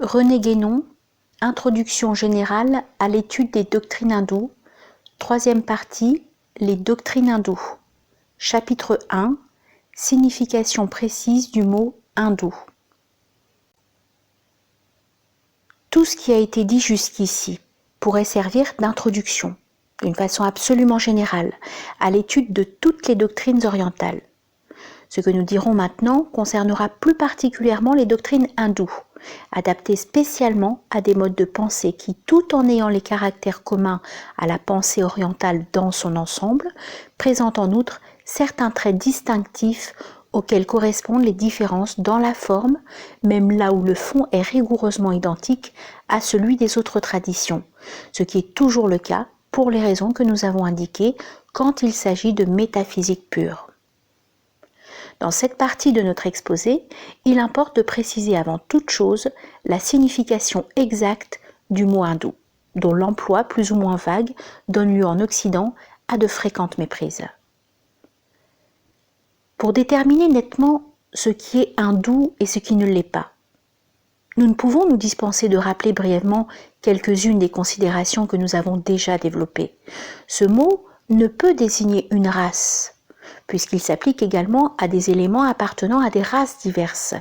René Guénon, Introduction générale à l'étude des doctrines hindoues, troisième partie, les doctrines hindoues. Chapitre 1, signification précise du mot hindou. Tout ce qui a été dit jusqu'ici pourrait servir d'introduction, d'une façon absolument générale, à l'étude de toutes les doctrines orientales. Ce que nous dirons maintenant concernera plus particulièrement les doctrines hindoues, adaptées spécialement à des modes de pensée qui, tout en ayant les caractères communs à la pensée orientale dans son ensemble, présentent en outre certains traits distinctifs auxquels correspondent les différences dans la forme, même là où le fond est rigoureusement identique à celui des autres traditions, ce qui est toujours le cas pour les raisons que nous avons indiquées quand il s'agit de métaphysique pure. Dans cette partie de notre exposé, il importe de préciser avant toute chose la signification exacte du mot hindou, dont l'emploi plus ou moins vague donne lieu en Occident à de fréquentes méprises. Pour déterminer nettement ce qui est hindou et ce qui ne l'est pas, nous ne pouvons nous dispenser de rappeler brièvement quelques-unes des considérations que nous avons déjà développées. Ce mot ne peut désigner une race, puisqu'il s'applique également à des éléments appartenant à des races diverses,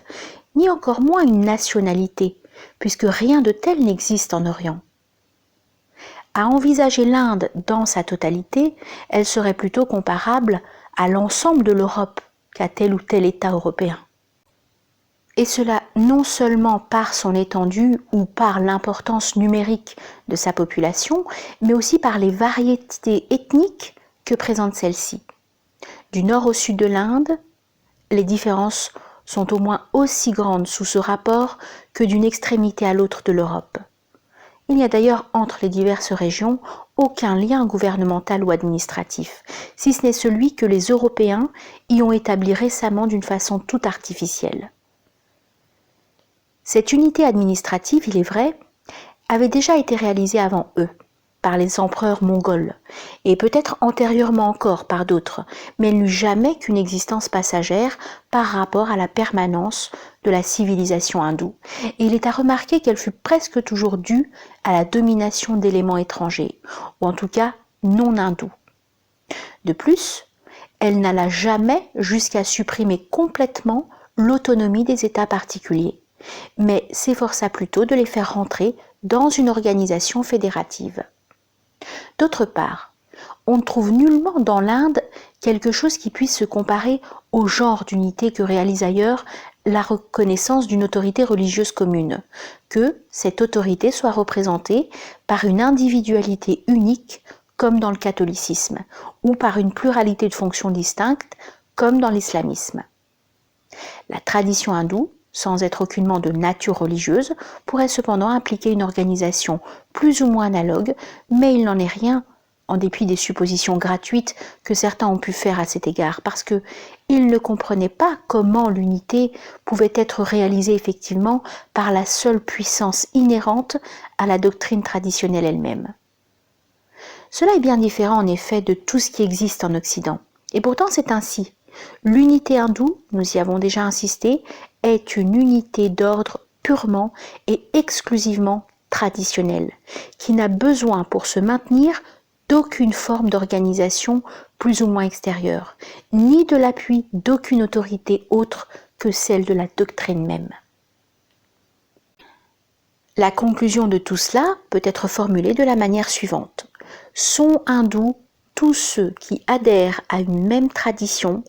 ni encore moins une nationalité, puisque rien de tel n'existe en Orient. À envisager l'Inde dans sa totalité, elle serait plutôt comparable à l'ensemble de l'Europe qu'à tel ou tel État européen. Et cela non seulement par son étendue ou par l'importance numérique de sa population, mais aussi par les variétés ethniques que présente celle-ci. Du nord au sud de l'Inde, les différences sont au moins aussi grandes sous ce rapport que d'une extrémité à l'autre de l'Europe. Il n'y a d'ailleurs entre les diverses régions aucun lien gouvernemental ou administratif, si ce n'est celui que les Européens y ont établi récemment d'une façon tout artificielle. Cette unité administrative, il est vrai, avait déjà été réalisée avant eux, par les empereurs mongols, et peut-être antérieurement encore par d'autres, mais elle n'eut jamais qu'une existence passagère par rapport à la permanence de la civilisation hindoue, et il est à remarquer qu'elle fut presque toujours due à la domination d'éléments étrangers, ou en tout cas non hindous. De plus, elle n'alla jamais jusqu'à supprimer complètement l'autonomie des États particuliers, mais s'efforça plutôt de les faire rentrer dans une organisation fédérative. D'autre part, on ne trouve nullement dans l'Inde quelque chose qui puisse se comparer au genre d'unité que réalise ailleurs la reconnaissance d'une autorité religieuse commune, que cette autorité soit représentée par une individualité unique comme dans le catholicisme, ou par une pluralité de fonctions distinctes comme dans l'islamisme. La tradition hindoue, sans être aucunement de nature religieuse, pourrait cependant impliquer une organisation plus ou moins analogue, mais il n'en est rien, en dépit des suppositions gratuites que certains ont pu faire à cet égard, parce qu'ils ne comprenaient pas comment l'unité pouvait être réalisée effectivement par la seule puissance inhérente à la doctrine traditionnelle elle-même. Cela est bien différent en effet de tout ce qui existe en Occident, et pourtant c'est ainsi. L'unité hindoue, nous y avons déjà insisté, est une unité d'ordre purement et exclusivement traditionnelle, qui n'a besoin pour se maintenir d'aucune forme d'organisation plus ou moins extérieure, ni de l'appui d'aucune autorité autre que celle de la doctrine même. La conclusion de tout cela peut être formulée de la manière suivante. Sont hindous tous ceux qui adhèrent à une même tradition,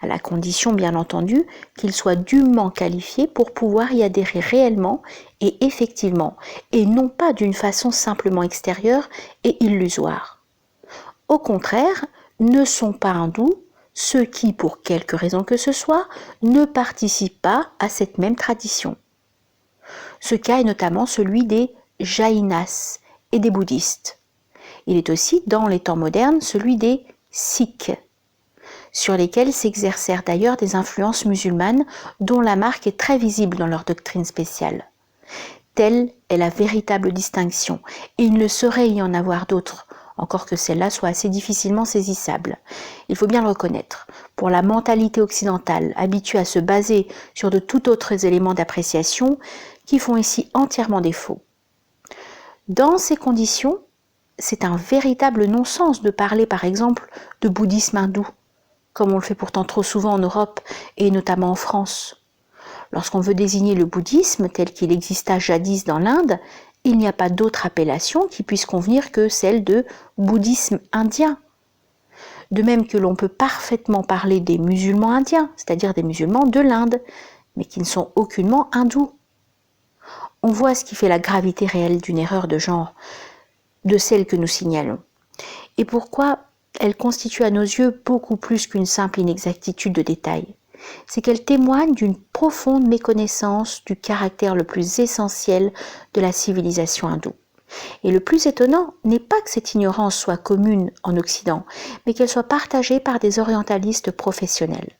à la condition bien entendu qu'ils soient dûment qualifiés pour pouvoir y adhérer réellement et effectivement, et non pas d'une façon simplement extérieure et illusoire. Au contraire, ne sont pas hindous ceux qui, pour quelque raison que ce soit, ne participent pas à cette même tradition. Ce cas est notamment celui des Jainas et des bouddhistes. Il est aussi, dans les temps modernes, celui des Sikhs, sur lesquels s'exercèrent d'ailleurs des influences musulmanes dont la marque est très visible dans leur doctrine spéciale. Telle est la véritable distinction, et il ne saurait y en avoir d'autre, encore que celle-là soit assez difficilement saisissable. Il faut bien le reconnaître. Pour la mentalité occidentale, habituée à se baser sur de tout autres éléments d'appréciation, qui font ici entièrement défaut. Dans ces conditions, c'est un véritable non-sens de parler par exemple de bouddhisme hindou, comme on le fait pourtant trop souvent en Europe et notamment en France. Lorsqu'on veut désigner le bouddhisme tel qu'il exista jadis dans l'Inde, il n'y a pas d'autre appellation qui puisse convenir que celle de bouddhisme indien. De même que l'on peut parfaitement parler des musulmans indiens, c'est-à-dire des musulmans de l'Inde, mais qui ne sont aucunement hindous. On voit ce qui fait la gravité réelle d'une erreur de genre, de celle que nous signalons, et pourquoi elle constitue à nos yeux beaucoup plus qu'une simple inexactitude de détail. C'est qu'elle témoigne d'une profonde méconnaissance du caractère le plus essentiel de la civilisation hindoue. Et le plus étonnant n'est pas que cette ignorance soit commune en Occident, mais qu'elle soit partagée par des orientalistes professionnels.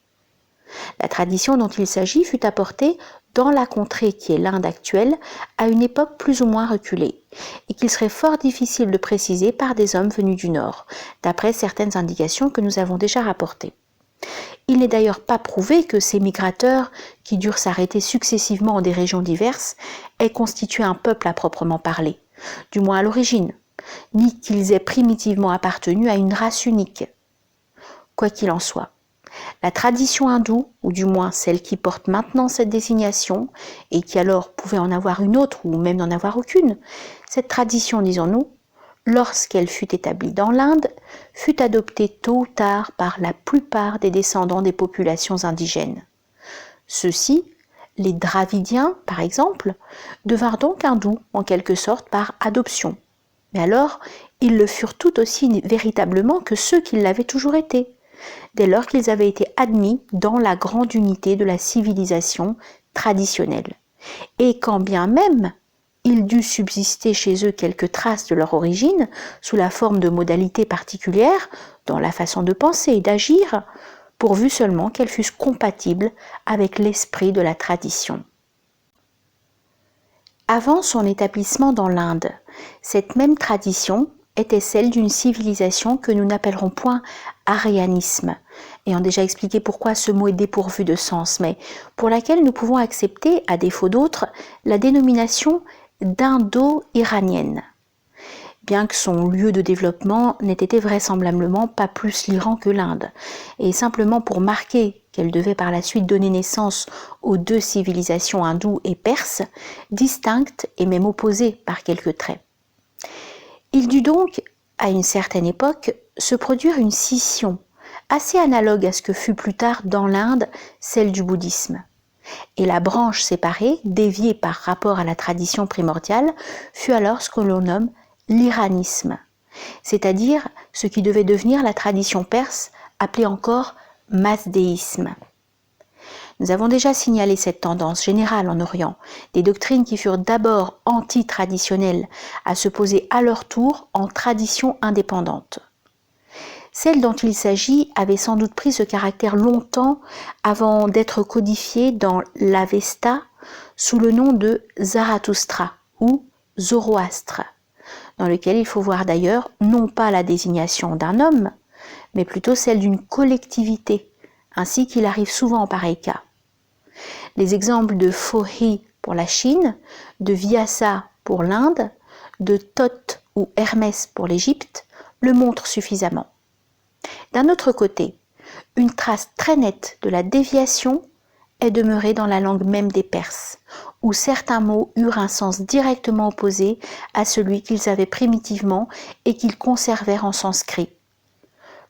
La tradition dont il s'agit fut apportée dans la contrée qui est l'Inde actuelle à une époque plus ou moins reculée, et qu'il serait fort difficile de préciser par des hommes venus du Nord, d'après certaines indications que nous avons déjà rapportées. Il n'est d'ailleurs pas prouvé que ces migrateurs, qui durent s'arrêter successivement en des régions diverses, aient constitué un peuple à proprement parler, du moins à l'origine, ni qu'ils aient primitivement appartenu à une race unique. Quoi qu'il en soit, la tradition hindoue, ou du moins celle qui porte maintenant cette désignation, et qui alors pouvait en avoir une autre ou même n'en avoir aucune, cette tradition, disons-nous, lorsqu'elle fut établie dans l'Inde, fut adoptée tôt ou tard par la plupart des descendants des populations indigènes. Ceux-ci, les Dravidiens par exemple, devinrent donc hindous en quelque sorte par adoption. Mais alors, ils le furent tout aussi véritablement que ceux qui l'avaient toujours été, dès lors qu'ils avaient été admis dans la grande unité de la civilisation traditionnelle. Et quand bien même il dut subsister chez eux quelques traces de leur origine, sous la forme de modalités particulières, dans la façon de penser et d'agir, pourvu seulement qu'elles fussent compatibles avec l'esprit de la tradition. Avant son établissement dans l'Inde, cette même tradition était celle d'une civilisation que nous n'appellerons point arianisme, ayant déjà expliqué pourquoi ce mot est dépourvu de sens, mais pour laquelle nous pouvons accepter, à défaut d'autres, la dénomination d'indo-iranienne, bien que son lieu de développement n'ait été vraisemblablement pas plus l'Iran que l'Inde, et simplement pour marquer qu'elle devait par la suite donner naissance aux deux civilisations hindoues et perses, distinctes et même opposées par quelques traits. Il dut donc, à une certaine époque, se produire une scission, assez analogue à ce que fut plus tard dans l'Inde celle du bouddhisme. Et la branche séparée, déviée par rapport à la tradition primordiale, fut alors ce que l'on nomme l'iranisme, c'est-à-dire ce qui devait devenir la tradition perse, appelée encore mazdéisme. Nous avons déjà signalé cette tendance générale en Orient, des doctrines qui furent d'abord anti-traditionnelles, à se poser à leur tour en tradition indépendante. Celle dont il s'agit avait sans doute pris ce caractère longtemps avant d'être codifiée dans l'Avesta sous le nom de Zarathustra ou Zoroastre, dans lequel il faut voir d'ailleurs non pas la désignation d'un homme, mais plutôt celle d'une collectivité, ainsi qu'il arrive souvent en pareil cas. Les exemples de Pho-hi pour la Chine, de Vyasa pour l'Inde, de Thoth ou Hermès pour l'Égypte le montrent suffisamment. D'un autre côté, une trace très nette de la déviation est demeurée dans la langue même des Perses, où certains mots eurent un sens directement opposé à celui qu'ils avaient primitivement et qu'ils conservèrent en sanskrit.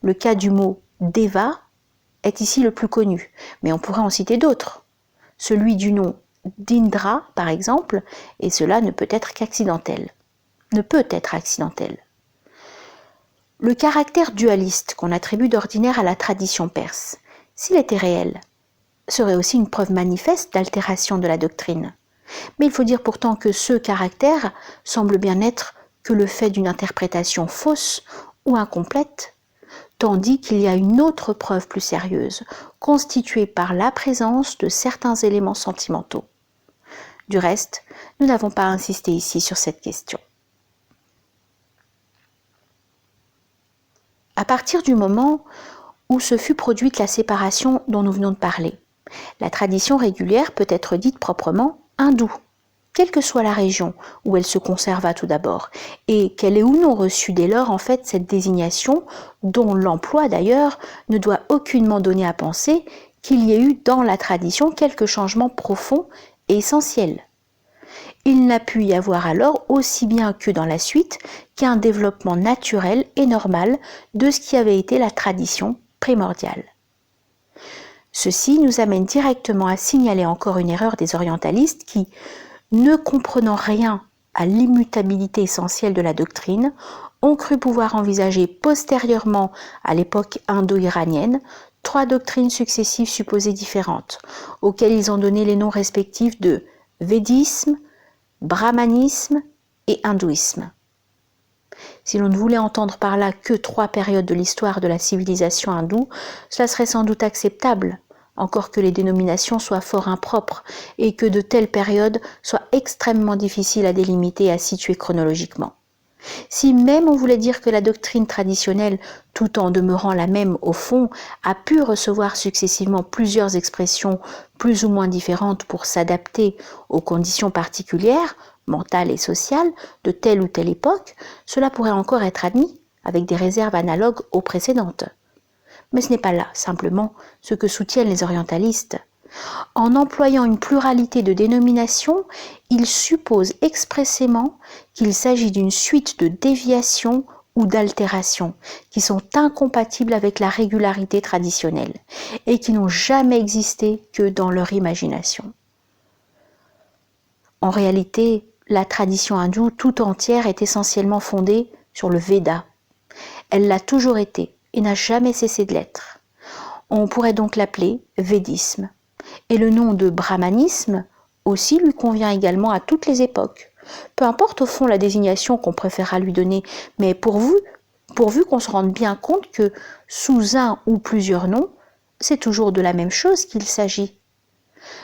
Le cas du mot « deva » est ici le plus connu, mais on pourrait en citer d'autres. Celui du nom d'Indra, par exemple, et cela ne peut être qu'accidentel. Le caractère dualiste qu'on attribue d'ordinaire à la tradition perse, s'il était réel, serait aussi une preuve manifeste d'altération de la doctrine. Mais il faut dire pourtant que ce caractère semble bien n'être que le fait d'une interprétation fausse ou incomplète, tandis qu'il y a une autre preuve plus sérieuse, constituée par la présence de certains éléments sentimentaux. Du reste, nous n'avons pas insisté ici sur cette question. À partir du moment où se fut produite la séparation dont nous venons de parler, la tradition régulière peut être dite proprement hindoue. quelle que soit la région où elle se conserva tout d'abord, et qu'elle ait ou non reçu dès lors en fait cette désignation, dont l'emploi d'ailleurs ne doit aucunement donner à penser qu'il y ait eu dans la tradition quelques changements profonds et essentiels. Il n'a pu y avoir alors, aussi bien que dans la suite, qu'un développement naturel et normal de ce qui avait été la tradition primordiale. Ceci nous amène directement à signaler encore une erreur des orientalistes qui, ne comprenant rien à l'immutabilité essentielle de la doctrine, ont cru pouvoir envisager postérieurement à l'époque indo-iranienne 3 doctrines successives supposées différentes, auxquelles ils ont donné les noms respectifs de védisme, brahmanisme et hindouisme. Si l'on ne voulait entendre par là que 3 périodes de l'histoire de la civilisation hindoue, cela serait sans doute acceptable, encore que les dénominations soient fort impropres et que de telles périodes soient extrêmement difficiles à délimiter et à situer chronologiquement. Si même on voulait dire que la doctrine traditionnelle, tout en demeurant la même au fond, a pu recevoir successivement plusieurs expressions plus ou moins différentes pour s'adapter aux conditions particulières, mentales et sociales, de telle ou telle époque, cela pourrait encore être admis, avec des réserves analogues aux précédentes. Mais ce n'est pas là, simplement, ce que soutiennent les orientalistes. En employant une pluralité de dénominations, ils supposent expressément qu'il s'agit d'une suite de déviations ou d'altérations qui sont incompatibles avec la régularité traditionnelle et qui n'ont jamais existé que dans leur imagination. En réalité, la tradition hindoue tout entière est essentiellement fondée sur le Veda. Elle l'a toujours été et n'a jamais cessé de l'être. On pourrait donc l'appeler védisme. Et le nom de brahmanisme aussi lui convient également à toutes les époques. Peu importe au fond la désignation qu'on préférera lui donner, mais pourvu qu'on se rende bien compte que sous un ou plusieurs noms, c'est toujours de la même chose qu'il s'agit.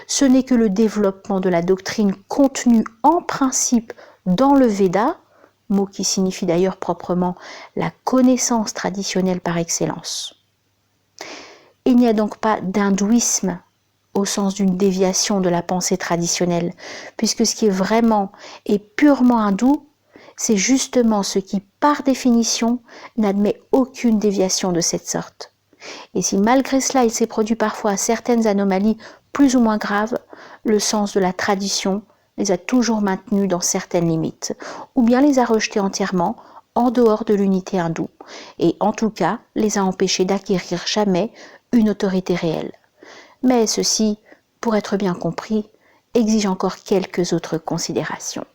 Ce n'est que le développement de la doctrine contenue en principe dans le Veda, mot qui signifie d'ailleurs proprement la connaissance traditionnelle par excellence. Il n'y a donc pas d'hindouisme au sens d'une déviation de la pensée traditionnelle, puisque ce qui est vraiment et purement hindou, c'est justement ce qui, par définition, n'admet aucune déviation de cette sorte. Et si malgré cela il s'est produit parfois certaines anomalies plus ou moins graves, le sens de la tradition les a toujours maintenus dans certaines limites, ou bien les a rejetés entièrement en dehors de l'unité hindoue, et en tout cas les a empêchés d'acquérir jamais une autorité réelle. Mais ceci, pour être bien compris, exige encore quelques autres considérations.